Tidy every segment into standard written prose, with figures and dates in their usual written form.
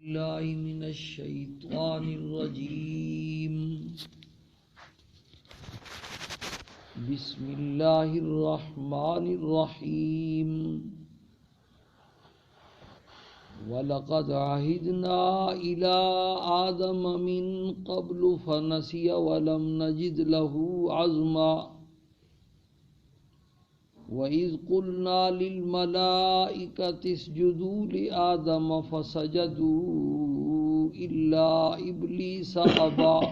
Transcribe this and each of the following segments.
الله من الشيطان الرجيم. بسم الله الرحمن الرحيم. وَلَقَدْ عَهِدْنَا إِلَىٰ آدَمَ مِن قَبْلُ فَنَسِيَ وَلَمْ نَجِدْ لَهُ عَزْمًا. وَإِذْ قُلْنَا لِلْمَلَائِكَةِ اسْجُدُوا لِآدَمَ فَسَجَدُوا إِلَّا إِبْلِيسَ أَبَىٰ.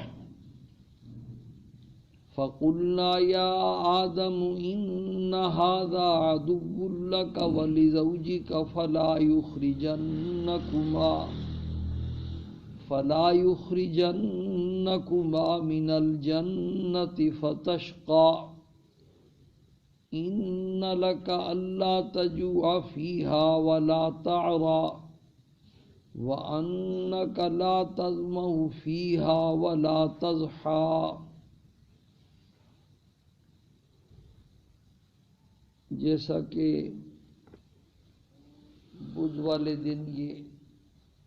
فَقُلْنَا يَا آدَمُ إِنَّ هَٰذَا عَدُوٌّ لَّكَ وَلِزَوْجِكَ فَلَا يُخْرِجَنَّكُمَا مِنَ الْجَنَّةِ فَتَشْقَىٰ. إِنَّ لَكَ أَلَّا تَجُوعَ فِيهَا وَلَا تَعْرَىٰ وَأَنَّكَ لَا تَظْمَأُ فِيهَا وَلَا تَضْحَىٰ. جیسا کہ بدھ والے دن یہ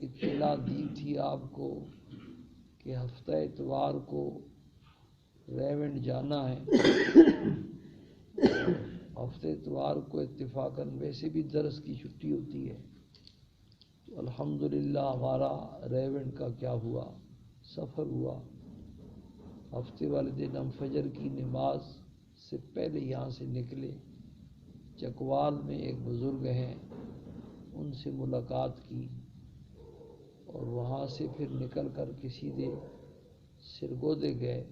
اطلاع دی تھی آپ کو کہ ہفتہ اتوار کو ریونڈ جانا ہے. ہفتہ اتوار کو اتفاقاً ویسے بھی درس کی چھٹی ہوتی ہے، تو الحمدللہ ہمارا ریونڈ کا کیا ہوا، سفر ہوا. ہفتے والے دن ہم فجر کی نماز سے پہلے یہاں سے نکلے. چکوال میں ایک بزرگ ہیں، ان سے ملاقات کی اور وہاں سے پھر نکل کر سیدھے سرگودے گئے.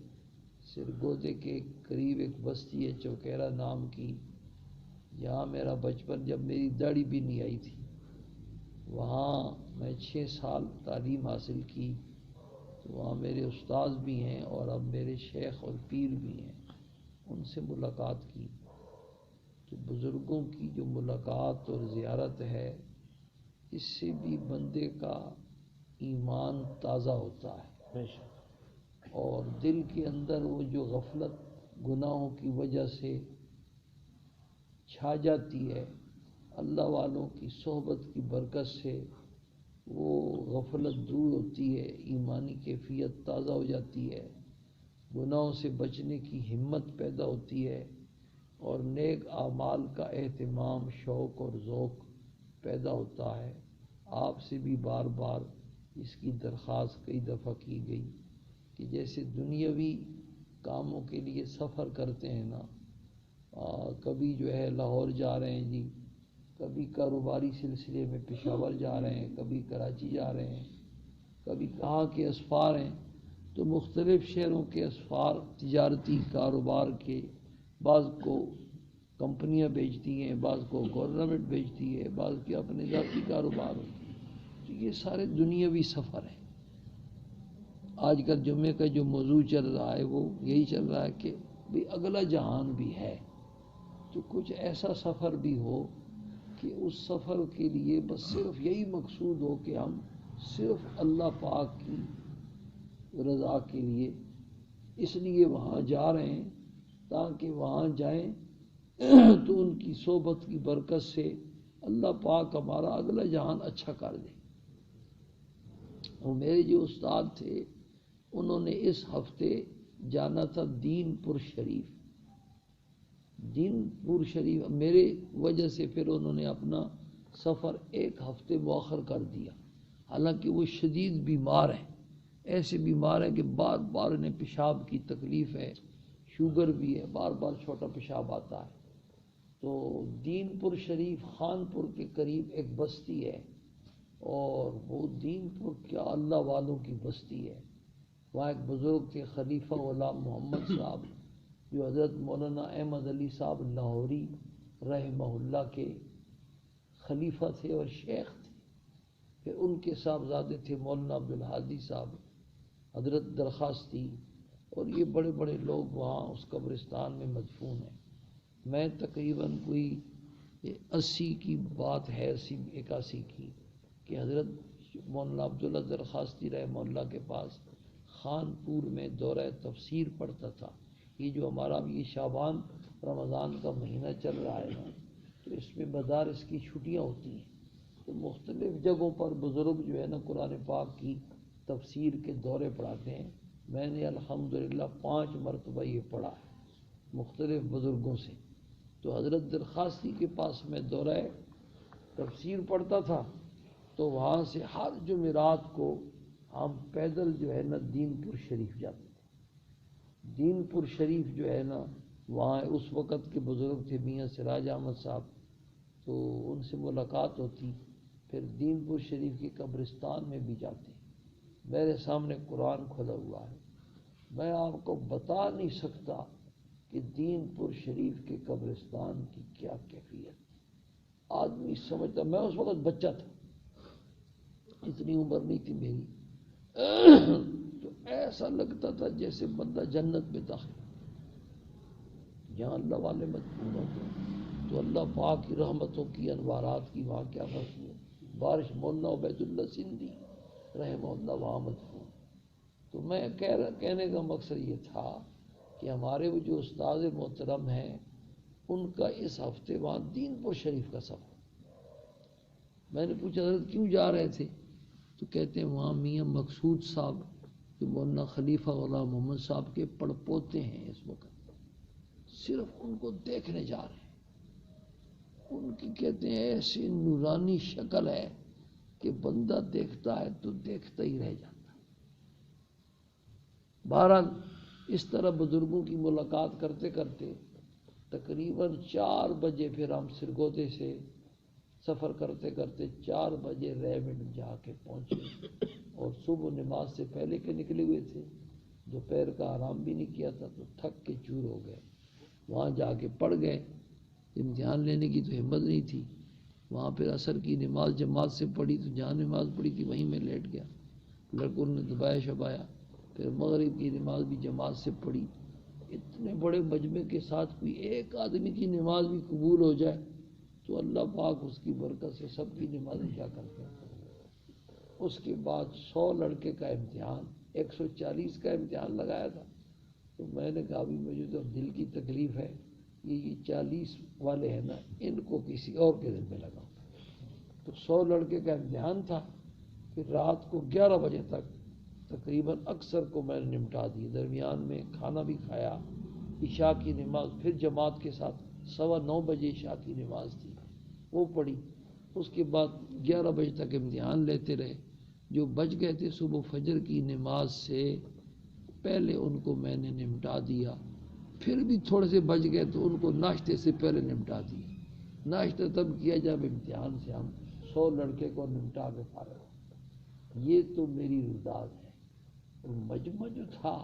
سرگودے کے قریب ایک بستی ہے چوکیرا نام کی، جہاں میرا بچپن، جب میری داڑھی بھی نہیں آئی تھی، وہاں میں 6 سال تعلیم حاصل کی. تو وہاں میرے استاد بھی ہیں اور اب میرے شیخ اور پیر بھی ہیں. ان سے ملاقات کی. تو بزرگوں کی جو ملاقات اور زیارت ہے، اس سے بھی بندے کا ایمان تازہ ہوتا ہے اور دل کے اندر وہ جو غفلت گناہوں کی وجہ سے چھا جاتی ہے، اللہ والوں کی صحبت کی برکت سے وہ غفلت دور ہوتی ہے، ایمانی کیفیت تازہ ہو جاتی ہے، گناہوں سے بچنے کی ہمت پیدا ہوتی ہے اور نیک اعمال کا اہتمام، شوق اور ذوق پیدا ہوتا ہے. آپ سے بھی بار بار اس کی درخواست کئی دفعہ کی گئی کہ جیسے دنیاوی کاموں کے لیے سفر کرتے ہیں نا، کبھی جو ہے لاہور جا رہے ہیں جی، کبھی کاروباری سلسلے میں پشاور جا رہے ہیں، کبھی کراچی جا رہے ہیں، کبھی کہاں کے اسفار ہیں، تو مختلف شہروں کے اسفار تجارتی کاروبار کے، بعض کو کمپنیاں بیچتی ہیں، بعض کو گورنمنٹ بیچتی ہے، بعض کے اپنے ذاتی کاروبار ہوتے ہیں. تو یہ سارے دنیاوی سفر ہیں. آج کل جمعے کا جو موضوع چل رہا ہے وہ یہی چل رہا ہے کہ بھی اگلا جہان بھی ہے، تو کچھ ایسا سفر بھی ہو کہ اس سفر کے لیے بس صرف یہی مقصود ہو کہ ہم صرف اللہ پاک کی رضا کے لیے اس لیے وہاں جا رہے ہیں تاکہ وہاں جائیں تو ان کی صحبت کی برکت سے اللہ پاک ہمارا اگلا جہان اچھا کر دے. اور میرے جو استاد تھے، انہوں نے اس ہفتے جانا تھا دین پور شریف. دین پور شریف میرے وجہ سے پھر انہوں نے اپنا سفر 1 ہفتے مؤخر کر دیا. حالانکہ وہ شدید بیمار ہیں، ایسے بیمار ہیں کہ بار بار انہیں پیشاب کی تکلیف ہے، شوگر بھی ہے، بار بار چھوٹا پیشاب آتا ہے. تو دین پور شریف خان پور کے قریب ایک بستی ہے، اور وہ دین پور کیا اللہ والوں کی بستی ہے. وہاں ایک بزرگ تھے خلیفہ غلام محمد صاحب، جو حضرت مولانا احمد علی صاحب لاہوری رحمہ اللہ کے خلیفہ تھے اور شیخ تھے. پھر ان کے صاحبزادے تھے مولانا عبدالحادی صاحب حضرت درخواستی، اور یہ بڑے بڑے لوگ وہاں اس قبرستان میں مدفون ہیں. میں تقریباً کوئی 80 کی بات ہے، 81 کی، کہ حضرت مولانا عبداللہ درخواستی رحمہ اللہ کے پاس خان پور میں دورہ تفسیر پڑھتا تھا. یہ جو ہمارا یہ شعبان رمضان کا مہینہ چل رہا ہے نا، تو اس میں مدارس کی چھٹیاں ہوتی ہیں. تو مختلف جگہوں پر بزرگ جو ہے نا قرآن پاک کی تفسیر کے دورے پڑھاتے ہیں. میں نے الحمدللہ 5 مرتبہ یہ پڑھا ہے مختلف بزرگوں سے. تو حضرت درخواستی کے پاس میں دورہ تفسیر پڑھتا تھا تو وہاں سے ہر جمعرات کو ہم پیدل جو ہے نا دین پور شریف جاتے تھے. دین پور شریف جو ہے نا وہاں اس وقت کے بزرگ تھے میاں سراج احمد صاحب، تو ان سے ملاقات ہوتی. پھر دین پور شریف کی قبرستان میں بھی جاتے. میرے سامنے قرآن کھلا ہوا ہے، میں آپ کو بتا نہیں سکتا کہ دین پور شریف کے قبرستان کی کیا کیفیت. آدمی سمجھتا، میں اس وقت بچہ تھا، اتنی عمر نہیں تھی میری، تو ایسا لگتا تھا جیسے بندہ جنت میں داخل. یہاں اللہ والے مجبور ہوتے ہیں تو اللہ پاک کی رحمتوں کی انوارات کی وہاں کیا مشہور بارش. مولانا عبید اللہ سندھی رحمہ اللہ وہاں مدفون. تو میں کہنے کا مقصد یہ تھا کہ ہمارے وہ جو استاد محترم ہیں ان کا اس ہفتے وہاں دین پور شریف کا سفر. میں نے پوچھا حضرت کیوں جا رہے تھے؟ تو کہتے ہیں وہاں میاں مقصود صاحب جو مولانا خلیفہ غلام محمد صاحب کے پڑپوتے ہیں اس وقت، صرف ان کو دیکھنے جا رہے ہیں. ان کی کہتے ہیں ایسی نورانی شکل ہے کہ بندہ دیکھتا ہے تو دیکھتا ہی رہ جاتا ہے. بہرحال اس طرح بزرگوں کی ملاقات کرتے کرتے تقریباً 4 بجے پھر ہم سرگودے سے سفر کرتے کرتے 4 بجے ریونڈ جا کے پہنچے. اور صبح نماز سے پہلے کے نکلے ہوئے تھے، دوپہر کا آرام بھی نہیں کیا تھا تو تھک کے چور ہو گئے. وہاں جا کے پڑھ گئے. امتحان لینے کی تو ہمت نہیں تھی. وہاں پھر عصر کی نماز جماعت سے پڑھی تو جہاں نماز پڑھی تھی وہیں میں لیٹ گیا. لڑکوں نے دبایا شبایا. پھر مغرب کی نماز بھی جماعت سے پڑھی. اتنے بڑے مجمع کے ساتھ کوئی ایک آدمی کی نماز بھی قبول ہو جائے تو اللہ پاک اس کی برکت سے سب کی نمازیں کیا کرتے ہیں. اس کے بعد 100 لڑکے کا امتحان، 140 کا امتحان لگایا تھا. تو میں نے کہا ابھی مجھے تو دل کی تکلیف ہے، یہ 40 والے ہیں نا ان کو کسی اور کے دل میں لگاؤں. تو 100 لڑکے کا امتحان تھا. پھر رات کو 11 بجے تک تقریباً اکثر کو میں نے نمٹا دی. درمیان میں کھانا بھی کھایا. عشاء کی نماز پھر جماعت کے ساتھ 9:15 بجے عشاء کی نماز تھی وہ پڑھی. اس کے بعد 11 بجے تک امتحان لیتے رہے. جو بچ گئے تھے صبح فجر کی نماز سے پہلے ان کو میں نے نمٹا دیا. پھر بھی تھوڑے سے بچ گئے تو ان کو ناشتے سے پہلے نمٹا دیا. ناشتہ تب کیا جب امتحان سے ہم 100 لڑکے کو نمٹا کے فارغ ہو. یہ تو میری روداد ہے. اور مجمع جو تھا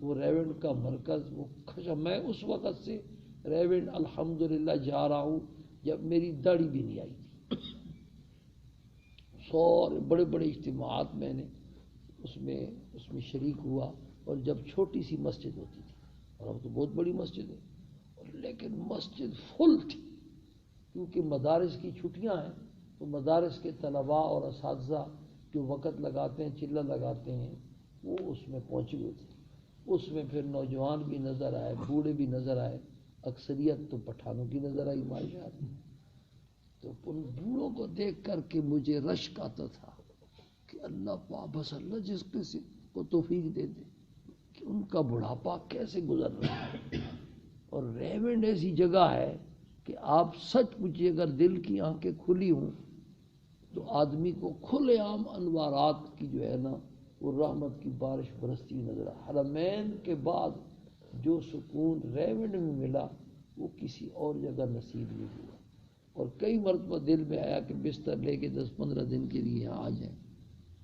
وہ ریونڈ کا مرکز وہ میں اس وقت سے ریونڈ الحمدللہ جا رہا ہوں جب میری داڑھی بھی نہیں آئی تھی. سارے بڑے بڑے اجتماعات میں نے اس میں شریک ہوا. اور جب چھوٹی سی مسجد ہوتی تھی، اور اب تو بہت بڑی مسجد ہے، لیکن مسجد فل تھی کیونکہ مدارس کی چھٹیاں ہیں تو مدارس کے طلباء اور اساتذہ جو وقت لگاتے ہیں چلہ لگاتے ہیں وہ اس میں پہنچے ہوئے تھے. اس میں پھر نوجوان بھی نظر آئے، بوڑھے بھی نظر آئے. اکثریت تو پٹھانوں کی نظر آئی ماشاء اللہ. تو ان بوڑھوں کو دیکھ کر کے مجھے رشک آتا تھا کہ اللہ پاک بس اللہ جس کسی کو توفیق دے دے کہ ان کا بڑھاپا کیسے گزر رہا ہے. اور ریونڈ ایسی جگہ ہے کہ آپ سچ پوچھیے اگر دل کی آنکھیں کھلی ہوں تو آدمی کو کھلے عام انوارات کی جو ہے نا وہ رحمت کی بارش برستی نظر آ. حرمین کے بعد جو سکون ریونڈ میں ملا وہ کسی اور جگہ نصیب نہیں ہوا. اور کئی مرتبہ دل میں آیا کہ بستر لے کے 10-15 دن کے لیے یہاں آ جائیں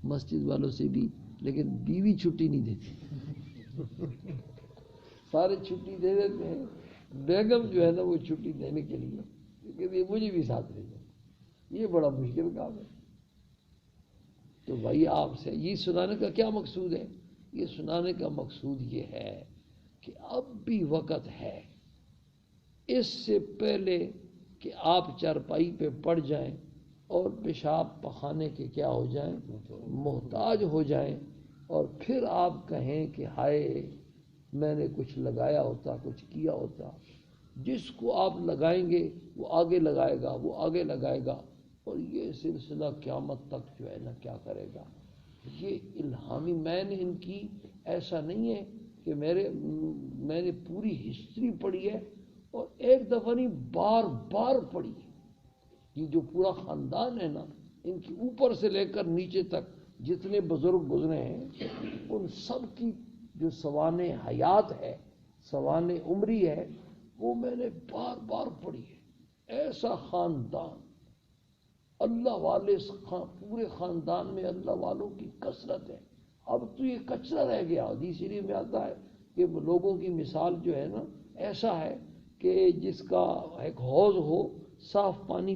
مسجد والوں سے بھی، لیکن بیوی چھٹی نہیں دیتی. سارے چھٹی دے دیتے ہیں، بیگم جو ہے نا وہ چھٹی دینے کے لیے لیکن یہ مجھے بھی ساتھ لے جائے. یہ بڑا مشکل کام ہے. تو بھائی آپ سے یہ سنانے کا کیا مقصود ہے؟ یہ سنانے کا مقصود یہ ہے کہ اب بھی وقت ہے. اس سے پہلے کہ آپ چارپائی پہ پڑ جائیں اور پیشاب پخانے کے کیا ہو جائیں محتاج ہو جائیں اور پھر آپ کہیں کہ ہائے میں نے کچھ لگایا ہوتا کچھ کیا ہوتا. جس کو آپ لگائیں گے وہ آگے لگائے گا وہ آگے لگائے گا. اور یہ سلسلہ قیامت تک جو ہے نا کیا کرے گا. یہ الہامی میں نے ان کی ایسا نہیں ہے کہ میں نے پوری ہسٹری پڑھی ہے اور ایک دفعہ نہیں بار بار پڑھی ہے. یہ جو پورا خاندان ہے نا ان کی اوپر سے لے کر نیچے تک جتنے بزرگ گزرے ہیں ان سب کی جو سوانح حیات ہے سوانح عمری ہے وہ میں نے بار بار پڑھی ہے. ایسا خاندان اللہ والے پورے خاندان میں اللہ والوں کی کثرت ہے. اب تو یہ کچرا رہ گیا. حدیث شریف میں آتا ہے کہ لوگوں کی مثال جو ہے نا ایسا ہے کہ جس کا ایک حوض ہو صاف پانی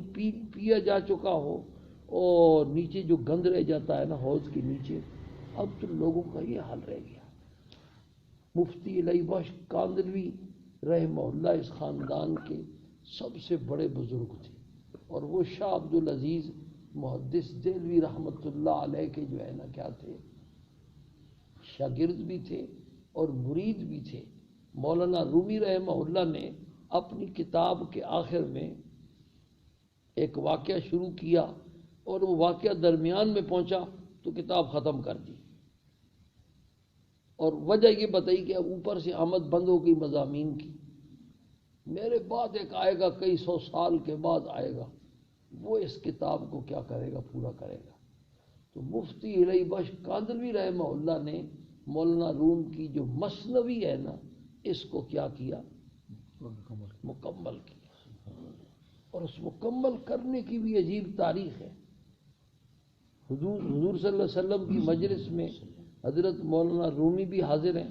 پیا جا چکا ہو اور نیچے جو گند رہ جاتا ہے نا حوض کے نیچے. اب تو لوگوں کا یہ حال رہ گیا. مفتی علی بخش کاندھلوی رحمہ اللہ اس خاندان کے سب سے بڑے بزرگ تھے اور وہ شاہ عبدالعزیز محدث دہلوی رحمۃ اللہ علیہ کے جو ہے نا کیا تھے شاگرد بھی تھے اور مرید بھی تھے. مولانا رومی رحمہ اللہ نے اپنی کتاب کے آخر میں ایک واقعہ شروع کیا اور وہ واقعہ درمیان میں پہنچا تو کتاب ختم کر دی اور وجہ یہ بتائی کہ اب اوپر سے آمد بند ہو گئی مضامین کی. میرے بعد ایک آئے گا کئی سو سال کے بعد آئے گا وہ اس کتاب کو کیا کرے گا پورا کرے گا. تو مفتی علی بخش کاندھلوی رحمہ اللہ نے مولانا روم کی جو مثنوی ہے نا اس کو کیا کیا مکمل کیا. اور اس مکمل کرنے کی بھی عجیب تاریخ ہے. حضور صلی اللہ علیہ وسلم کی مجلس میں حضرت مولانا رومی بھی حاضر ہیں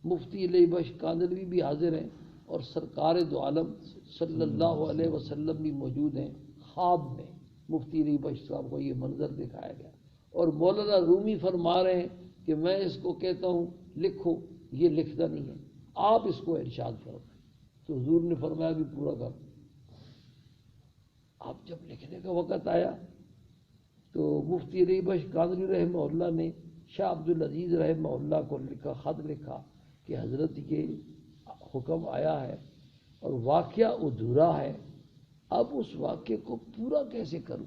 مفتی علی بخش کاندھلوی بھی حاضر ہیں اور سرکار دو عالم صلی اللہ علیہ وسلم بھی موجود ہیں. خواب میں مفتی علی بخش صاحب کو یہ منظر دکھایا گیا اور مولانا رومی فرما رہے ہیں کہ میں اس کو کہتا ہوں لکھو یہ لکھتا نہیں ہے آپ اس کو ارشاد فرمائیں. تو حضور نے فرمایا بھی پورا کر. اب جب لکھنے کا وقت آیا تو مفتی علی بخش کاندھلوی رحمہ اللہ نے شاہ عبدالعزیز رحمہ اللہ کو خط لکھا کہ حضرت یہ حکم آیا ہے اور واقعہ ادھورا ہے اب اس واقعے کو پورا کیسے کروں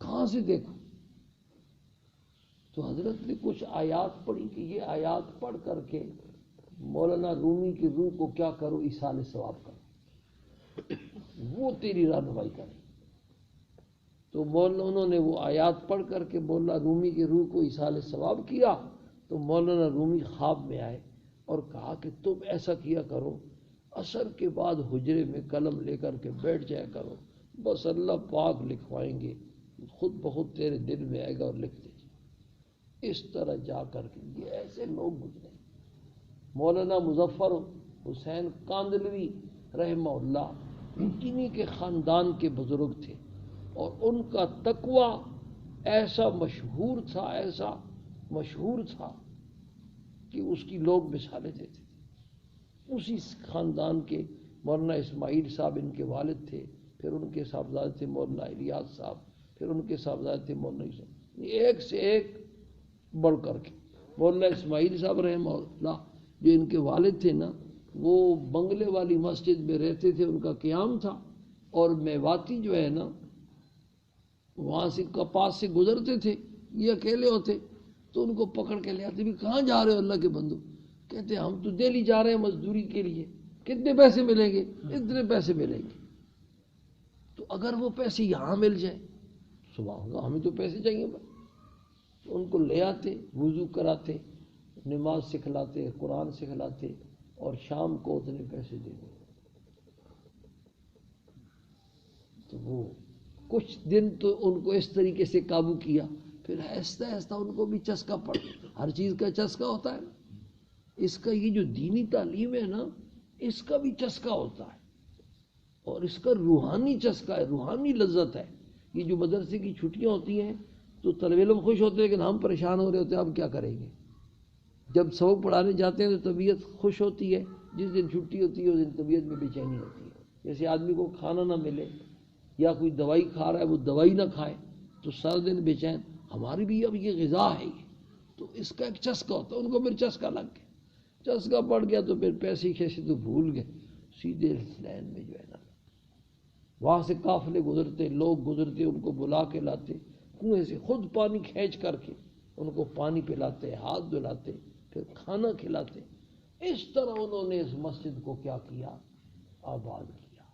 کہاں سے دیکھوں. تو حضرت نے کچھ آیات پڑھی کہ یہ آیات پڑھ کر کے مولانا رومی کی روح کو کیا کرو ایصال ثواب کرو وہ تیری رہنمائی کرے. تو انہوں نے وہ آیات پڑھ کر کے مولانا رومی کی روح کو ایصال ثواب کیا. تو مولانا رومی خواب میں آئے اور کہا کہ تم ایسا کیا کرو عصر کے بعد حجرے میں قلم لے کر کے بیٹھ جایا کرو بس اللہ پاک لکھوائیں گے خود بخود تیرے دل میں آئے گا اور لکھ دے. اس طرح جا کر کے یہ ایسے لوگ گزرے. مولانا مظفر حسین کاندھلوی رحمہ اللہ انہی کے خاندان کے بزرگ تھے اور ان کا تقوی ایسا مشہور تھا کہ اس کی لوگ مثالیں دیتے تھے. اسی خاندان کے مولانا اسماعیل صاحب ان کے والد تھے پھر ان کے صاحبزادے تھے مولانا الیاس صاحب پھر ان کے صاحبزادے تھے مولانا یوسف. ایک سے ایک بڑھ کر کے مولانا اسماعیل صاحب رحمہ اللہ جو ان کے والد تھے نا وہ بنگلے والی مسجد میں رہتے تھے ان کا قیام تھا اور میواتی جو ہے نا وہاں سے پاس سے گزرتے تھے یہ اکیلے ہوتے تو ان کو پکڑ کے لے آتے بھی کہاں جا رہے ہو اللہ کے بندو. کہتے ہم تو دہلی جا رہے ہیں مزدوری کے لیے. کتنے پیسے ملیں گے؟ اتنے پیسے ملیں گے. تو اگر وہ پیسے یہاں مل جائیں صبح ہوگا ہمیں تو پیسے چاہیے. ان کو لے آتے وضو کراتے نماز سکھلاتے قرآن سکھلاتے اور شام کو اتنے پیسے دے دیں. تو وہ کچھ دن تو ان کو اس طریقے سے قابو کیا پھر آہستہ آہستہ ان کو بھی چسکا پڑ. ہر چیز کا چسکا ہوتا ہے نا. اس کا یہ جو دینی تعلیم ہے نا اس کا بھی چسکا ہوتا ہے اور اس کا روحانی چسکا ہے روحانی لذت ہے. یہ جو مدرسے کی چھٹیاں ہوتی ہیں تو طلبہ علم خوش ہوتے ہیں لیکن ہم پریشان ہو رہے ہوتے ہیں اب کیا کریں گے. جب سبق پڑھانے جاتے ہیں تو طبیعت خوش ہوتی ہے جس دن چھٹی ہوتی ہے اس دن طبیعت میں بے چینی ہوتی ہے. جیسے آدمی کو کھانا نہ ملے یا کوئی دوائی کھا رہا ہے وہ دوائی نہ کھائے تو سارا دن بے چین. ہماری بھی اب یہ غذا ہے یہ تو اس کا ایک چسکا ہوتا ہے. ان کو پھر چسکا لگ گیا چسکا پڑ گیا تو پھر پیسے کیسے تو بھول گئے سیدھے لائن میں جو ہے نا وہاں سے قافلے گزرتے، لوگ گزرتے، ان کو بلا کے لاتے، کنویں سے خود پانی کھینچ کر کے ان کو پانی پلاتے، ہاتھ دھلاتے، پھر کھانا کھلاتے۔ اس طرح انہوں نے اس مسجد کو کیا کیا؟ آباد کیا۔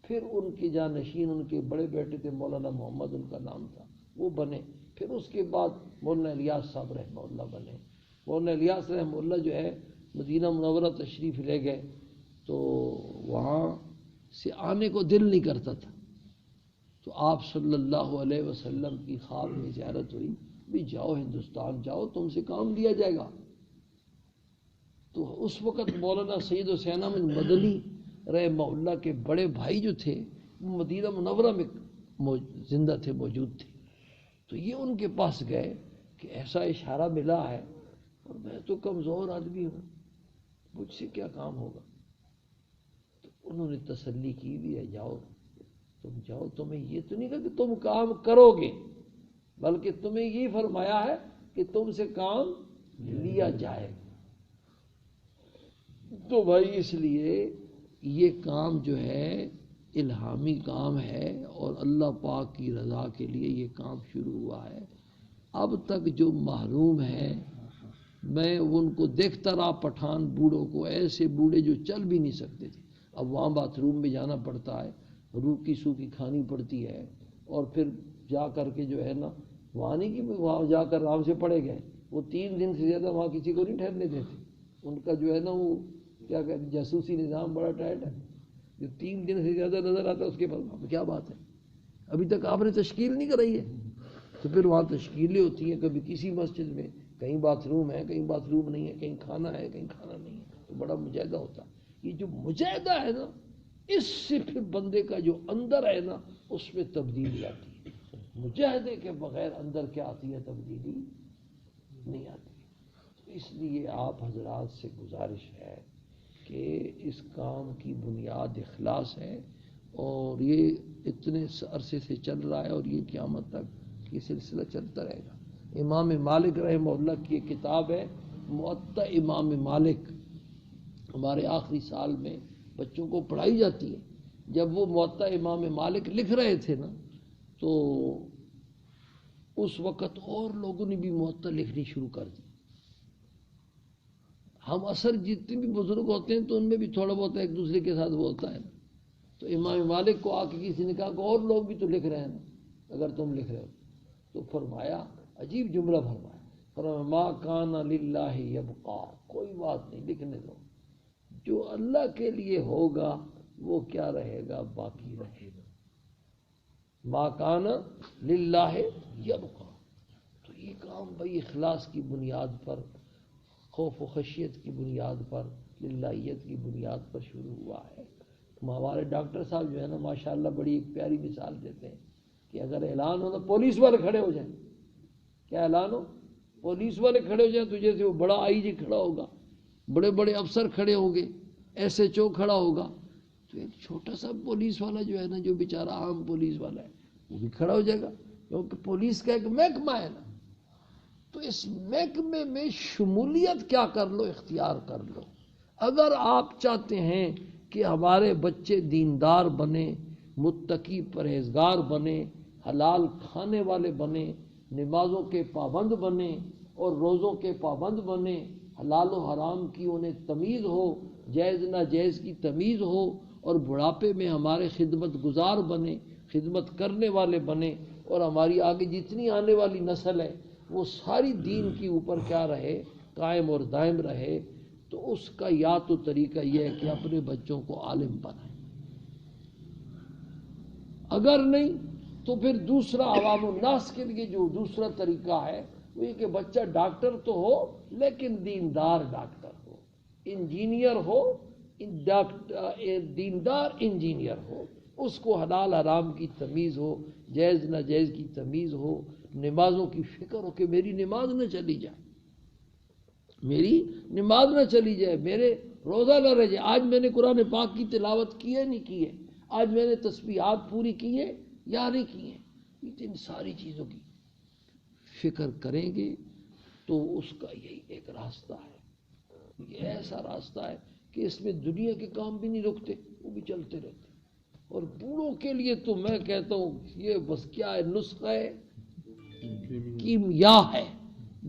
پھر ان کے جانشین، ان کے بڑے بیٹے تھے مولانا محمد، ان کا نام تھا، وہ بنے۔ پھر اس کے بعد مولانا الیاس صاحب رحمہ اللہ بنے۔ مولانا الیاس رحمہ اللہ جو ہے مدینہ منورہ تشریف لے گئے تو وہاں سے آنے کو دل نہیں کرتا تھا، تو آپ صلی اللہ علیہ وسلم کی خواب میں زیارت ہوئی، بھی جاؤ ہندوستان جاؤ، تم سے کام لیا جائے گا۔ تو اس وقت مولانا سید حسین احمد مدنی رحمہ اللہ کے بڑے بھائی جو تھے وہ مدینہ منورہ میں زندہ تھے، موجود تھے۔ تو یہ ان کے پاس گئے کہ ایسا اشارہ ملا ہے اور میں تو کمزور آدمی ہوں، مجھ سے کیا کام ہوگا؟ تو انہوں نے تسلی کی بھی ہے، جاؤ تم جاؤ، تمہیں یہ تو نہیں کہا کہ تم کام کرو گے، بلکہ تمہیں یہ فرمایا ہے کہ تم سے کام لیا جائے۔ تو بھائی اس لیے یہ کام جو ہے الہامی کام ہے اور اللہ پاک کی رضا کے لیے یہ کام شروع ہوا ہے۔ اب تک جو محروم ہے، میں ان کو دیکھتا رہا، پٹھان بوڑھوں کو، ایسے بوڑھے جو چل بھی نہیں سکتے تھے، اب وہاں باتھ روم میں جانا پڑتا ہے، روکی سوکی کھانی پڑتی ہے، اور پھر جا کر کے جو ہے نا، وہاں نہیں کہ وہاں جا کر آرام سے پڑے گئے، وہ 3 دن سے زیادہ وہاں کسی کو نہیں ٹھہرنے دیتے، ان کا جو ہے نا وہ کیا کہتے ہیں، جاسوسی نظام بڑا ٹائٹ ہے، جو 3 دن سے زیادہ نظر آتا ہے اس کے بعد کیا بات ہے، ابھی تک آپ نے تشکیل نہیں کرائی ہے۔ تو پھر وہاں تشکیلیں ہوتی ہیں، کبھی کسی مسجد میں کہیں باتھ روم ہے، کہیں باتھ روم نہیں ہے، کہیں کھانا ہے، کہیں کھانا نہیں ہے، تو بڑا مجاہدہ ہوتا ہے۔ یہ جو مجاہدہ ہے نا، اس سے پھر بندے کا جو اندر ہے نا، اس میں تبدیلی آتی ہے۔ مجاہدے کے بغیر اندر کیا آتی ہے؟ تبدیلی نہیں آتی۔ اس لیے آپ حضرات سے گزارش ہے کہ اس کام کی بنیاد اخلاص ہے، اور یہ اتنے عرصے سے چل رہا ہے اور یہ قیامت تک یہ سلسلہ چلتا رہے گا۔ امام مالک رحمہ اللہ کی ایک کتاب ہے موطا امام مالک، ہمارے آخری سال میں بچوں کو پڑھائی جاتی ہے۔ جب وہ موطا امام مالک لکھ رہے تھے نا، تو اس وقت اور لوگوں نے بھی موطا لکھنی شروع کر دی۔ ہم اثر جتنے بھی بزرگ ہوتے ہیں تو ان میں بھی تھوڑا بہت ایک دوسرے کے ساتھ ہوتا ہے نا، تو امام مالک کو آ کے کسی نے کہا کہ اور لوگ بھی تو لکھ رہے ہیں نا، اگر تم لکھ رہے ہو تو فرمایا، عجیب جملہ فرمایا، ما کان للہ یبقا، کوئی بات نہیں، لکھنے دو، جو اللہ کے لیے ہوگا وہ کیا رہے گا؟ باقی رہے گا۔ ما کان للہ یبقا۔ تو یہ کام بھائی اخلاص کی بنیاد پر، خوف و خشیت کی بنیاد پر، للہیت کی بنیاد پر شروع ہوا ہے۔ ہمارے ڈاکٹر صاحب جو ہے نا ماشاءاللہ بڑی ایک پیاری مثال دیتے ہیں کہ اگر اعلان ہو تو پولیس والے کھڑے ہو جائیں، کیا اعلان ہو، پولیس والے کھڑے ہو جائیں، تو جیسے وہ بڑا آئی جی کھڑا ہوگا، بڑے بڑے افسر کھڑے ہوں گے، ایس ایچ او کھڑا ہوگا، تو ایک چھوٹا سا پولیس والا جو ہے نا، جو بیچارہ عام پولیس والا ہے، وہ بھی کھڑا ہو جائے گا، کیونکہ پولیس کا ایک محکمہ ہے نا۔ تو اس محکمے میں شمولیت کیا کر لو، اختیار کر لو۔ اگر آپ چاہتے ہیں کہ ہمارے بچے دیندار بنے، متقی پرہیزگار بنے، حلال کھانے والے بنے، نمازوں کے پابند بنے اور روزوں کے پابند بنے، حلال و حرام کی انہیں تمیز ہو، جائز ناجائز کی تمیز ہو، اور بڑھاپے میں ہمارے خدمت گزار بنے، خدمت کرنے والے بنے، اور ہماری آگے جتنی آنے والی نسل ہے وہ ساری دین کی اوپر کیا رہے؟ قائم اور دائم رہے، تو اس کا یا تو طریقہ یہ ہے کہ اپنے بچوں کو عالم بنائیں، اگر نہیں تو پھر دوسرا عوام الناس کے لیے جو دوسرا طریقہ ہے وہ یہ کہ بچہ ڈاکٹر تو ہو لیکن دیندار ڈاکٹر ہو، انجینئر ہو، دیندار انجینئر ہو، اس کو حلال حرام کی تمیز ہو، جائز ناجائز کی تمیز ہو، نمازوں کی فکر ہو کہ میری نماز نہ چلی جائے، میری نماز نہ چلی جائے، میرے روزہ نہ رہ جائے، آج میں نے قرآن پاک کی تلاوت کی ہے نہیں کی ہے، آج میں نے تسبیحات پوری کی ہے یا نہیں کی ہیں۔ ان ساری چیزوں کی فکر کریں گے تو اس کا یہی ایک راستہ ہے، یہ ایسا راستہ ہے کہ اس میں دنیا کے کام بھی نہیں رکتے، وہ بھی چلتے رہتے۔ اور بوڑھوں کے لیے تو میں کہتا ہوں یہ بس کیا ہے، نسخہ ہے، کیمیا ہے۔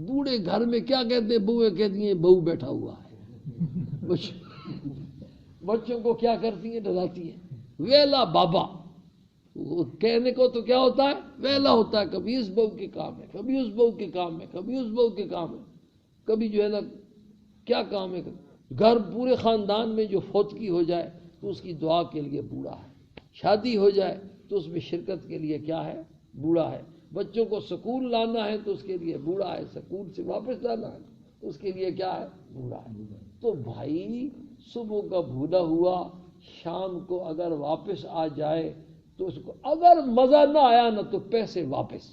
بوڑھے گھر میں کیا کہتے ہیں، بوئے کہتی ہیں بہو بیٹھا ہوا ہے، بچوں کو کیا کرتی ہیں، ڈراتی ہیں، ویلا بابا۔ وہ کہنے کو تو کیا ہوتا ہے، ویلا ہوتا ہے، کبھی اس بہو کے کام ہے، کبھی اس بہو کے کام ہے، کبھی اس بہو کے کام ہے، کبھی جو ہے نا کیا کام ہے۔ گھر پورے خاندان میں جو فوتگی ہو جائے تو اس کی دعا کے لیے بوڑھا ہے، شادی ہو جائے تو اس میں شرکت کے لیے کیا ہے، بوڑھا ہے، بچوں کو سکول لانا ہے تو اس کے لیے بوڑھا ہے، سکول سے واپس لانا ہے تو اس کے لیے کیا ہے، بوڑھا ہے۔ تو بھائی صبح کا بھولا ہوا شام کو اگر واپس آ جائے تو اس کو اگر مزہ نہ آیا نا تو پیسے واپس۔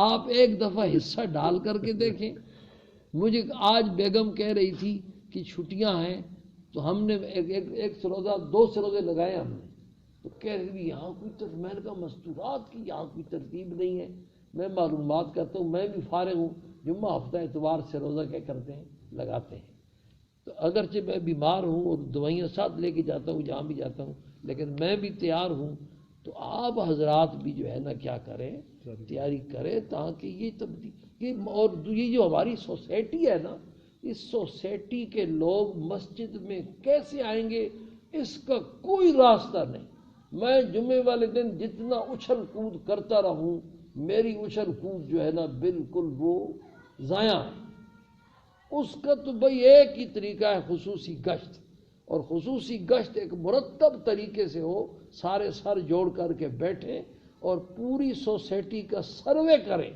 آپ ایک دفعہ حصہ ڈال کر کے دیکھیں۔ مجھے آج بیگم کہہ رہی تھی کہ چھٹیاں ہیں تو ہم نے ایک سروزہ 2 سروزے لگائے ہم نے، تو کہہ رہی تھی یہاں کوئی میں نے کہا مستورات کی یہاں کوئی ترتیب نہیں ہے، میں معلومات کرتا ہوں، میں بھی فارغ ہوں، جمعہ ہفتہ اتوار سے روزہ کیا کرتے ہیں، لگاتے ہیں۔ تو اگرچہ میں بیمار ہوں اور دوائیاں ساتھ لے کے جاتا ہوں جہاں بھی جاتا ہوں، لیکن میں بھی تیار ہوں، تو آپ حضرات بھی جو ہے نا کیا کریں، تیاری کریں تاکہ یہ تبدیلی، اور یہ جو ہماری سوسائٹی ہے نا، اس سوسائٹی کے لوگ مسجد میں کیسے آئیں گے اس کا کوئی راستہ نہیں۔ میں جمعے والے دن جتنا اچھل کود کرتا رہوں، میری اچھل کود جو ہے نا بالکل وہ ضائع ہے۔ اس کا تو بھئی ایک ہی طریقہ ہے، خصوصی گشت، اور خصوصی گشت ایک مرتب طریقے سے ہو، سارے سر جوڑ کر کے بیٹھیں اور پوری سوسائٹی کا سروے کریں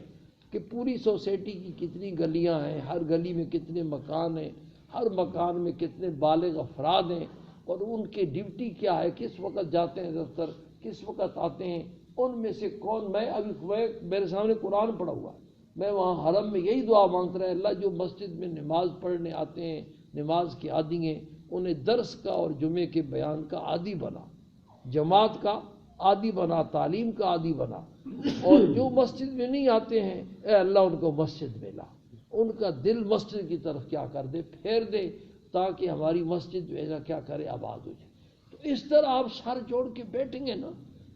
کہ پوری سوسائٹی کی کتنی گلیاں ہیں، ہر گلی میں کتنے مکان ہیں، ہر مکان میں کتنے بالغ افراد ہیں، اور ان کی ڈیوٹی کیا ہے، کس وقت جاتے ہیں دفتر، کس وقت آتے ہیں، ان میں سے کون۔ میں ابھی میرے سامنے قرآن پڑھا ہوا ہے، میں وہاں حرم میں یہی دعا مانگتا رہا، اللہ جو مسجد میں نماز پڑھنے آتے ہیں، نماز کے عادی ہیں، انہیں درس کا اور جمعے کے بیان کا عادی بنا، جماعت کا عادی بنا، تعلیم کا عادی بنا، اور جو مسجد میں نہیں آتے ہیں اے اللہ ان کو مسجد میں لا، ان کا دل مسجد کی طرف کیا کر دے، پھیر دے، تاکہ ہماری مسجد جو ہے کیا کرے، آباد ہو جائے۔ تو اس طرح آپ سر جوڑ کے بیٹھیں گے نا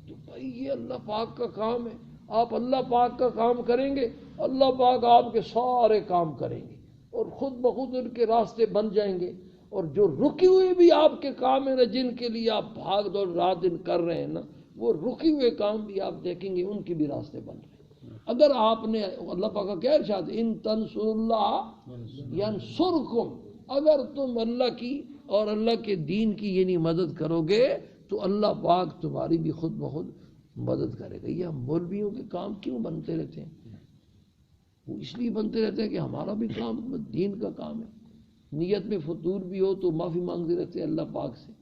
تو بھائی یہ اللہ پاک کا کام ہے، آپ اللہ پاک کا کام کریں گے، اللہ پاک آپ کے سارے کام کریں گے، اور خود بخود ان کے راستے بن جائیں گے، اور جو رکی ہوئے بھی آپ کے کام ہیں نا، جن کے لیے آپ بھاگ دوڑ رات دن کر رہے ہیں نا، وہ رکی ہوئے کام بھی آپ دیکھیں گے ان کے بھی راستے بن رہے ہیں۔ اگر آپ نے اللہ پاک کا کیا ارشاد، ان تنصر اللہ ینصرکم، اگر تم اللہ کی اور اللہ کے دین کی یعنی مدد کرو گے تو اللہ پاک تمہاری بھی خود بخود مدد کرے گا۔ یہ ہم مولویوں کے کام کیوں بنتے رہتے ہیں؟ وہ اس لیے بنتے رہتے ہیں کہ ہمارا بھی کام دین کا کام ہے، نیت میں فطور بھی ہو تو معافی مانگتے رہتے ہیں اللہ پاک سے،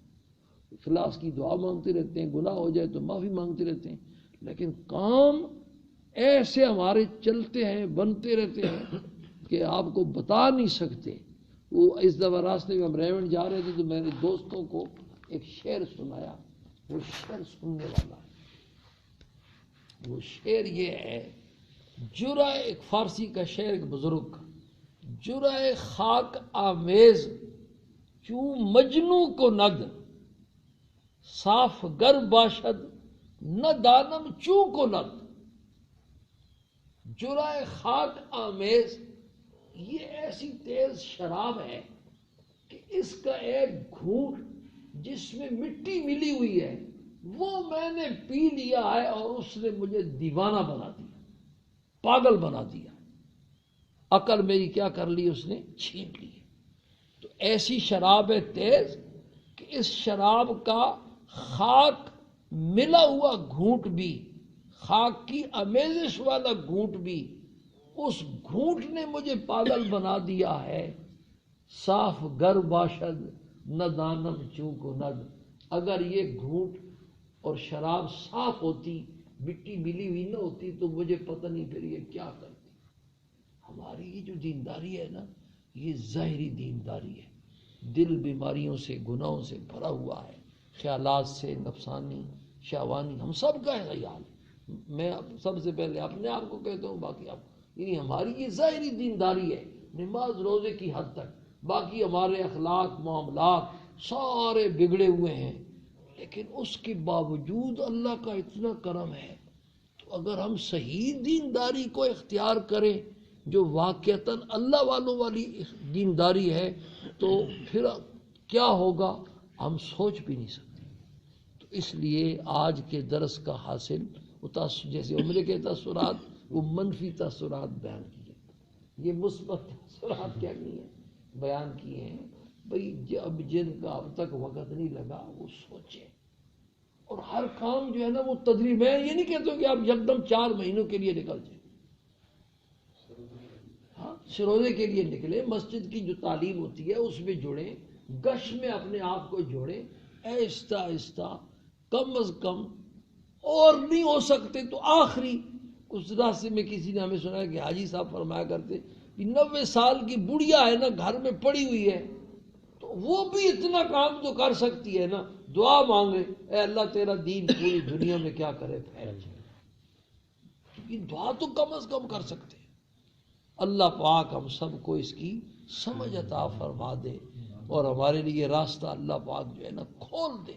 اخلاص کی دعا مانگتے رہتے ہیں، گناہ ہو جائے تو معافی مانگتے رہتے ہیں، لیکن کام ایسے ہمارے چلتے ہیں، بنتے رہتے ہیں کہ آپ کو بتا نہیں سکتے۔ وہ اس دفعہ راستے میں ہم ریونڈ جا رہے تھے تو میں نے دوستوں کو ایک شعر سنایا، وہ شعر سننے والا ہے، وہ شعر یہ ہے، جرعہ، ایک فارسی کا شعر، ایک بزرگ کا، جرعہ خاک آمیز چوں مجنو کو ند، صاف گر باشد نہ دانم چوں کو ند۔ جرعہ خاک آمیز یہ ایسی تیز شراب ہے کہ اس کا ایک گھونٹ جس میں مٹی ملی ہوئی ہے وہ میں نے پی لیا ہے اور اس نے مجھے دیوانہ بنا دیا، پاگل بنا دیا، عقل میری کیا کر لی، اس نے چھین لی۔ تو ایسی شراب ہے تیز کہ اس شراب کا خاک ملا ہوا گھونٹ بھی، خاک کی امیزش والا گھونٹ بھی، اس گھونٹ نے مجھے پاگل بنا دیا ہے۔ صاف گر باشد نہ دانم چوں کو ند، اگر یہ گھونٹ اور شراب صاف ہوتی، مٹی ملی ہوئی نہ ہوتی تو مجھے پتہ نہیں پھر یہ کیا کرتی۔ ہماری یہ جو دینداری ہے نا، یہ ظاہری دینداری ہے، دل بیماریوں سے، گناہوں سے بھرا ہوا ہے، خیالات سے، نفسانی، شہوانی، ہم سب کا ہے خیال۔ میں سب سے پہلے اپنے آپ کو کہتا ہوں، باقی آپ، یعنی ہماری یہ ظاہری دینداری ہے، نماز روزے کی حد تک، باقی ہمارے اخلاق معاملات سارے بگڑے ہوئے ہیں۔ لیکن اس کے باوجود اللہ کا اتنا کرم ہے، تو اگر ہم صحیح دینداری کو اختیار کریں جو واقعتاً اللہ والوں والی دینداری ہے، تو پھر کیا ہوگا ہم سوچ بھی نہیں سکتے۔ تو اس لیے آج کے درس کا حاصل جیسے عمرے کے تاثرات وہ منفی تاثرات بیان کیے، یہ مثبت تاثرات کیا کیے ہیں بیان کیے ہیں۔ بھئی اب جن کا اب تک وقت نہیں لگا وہ سوچیں، اور ہر کام جو ہے نا وہ تدریج، میں یہ نہیں کہتا کہ آپ یکدم 4 مہینوں کے لیے نکل جائیں، ہاں سروزے کے لیے نکلیں، مسجد کی جو تعلیم ہوتی ہے اس میں جڑیں، گش میں اپنے آپ کو جوڑیں، آہستہ آہستہ، کم از کم، اور نہیں ہو سکتے تو آخری اس راستے میں کسی نے ہمیں سنا کہ حاجی صاحب فرمایا کرتے کہ 90 سال کی بڑھیا ہے نا گھر میں پڑی ہوئی ہے، تو وہ بھی اتنا کام جو کر سکتی ہے نا، دعا مانگے اے اللہ تیرا دین پوری دنیا میں کیا کرے پھیل جائے، یہ دعا تو کم از کم کر سکتے ہیں۔ اللہ پاک ہم سب کو اس کی سمجھ عطا فرما دے، اور ہمارے لیے راستہ اللہ پاک جو ہے نا کھول دے،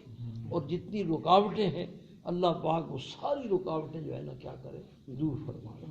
اور جتنی رکاوٹیں ہیں اللہ پاک وہ ساری رکاوٹیں جو ہے نا کیا کرے، دور فرما دے۔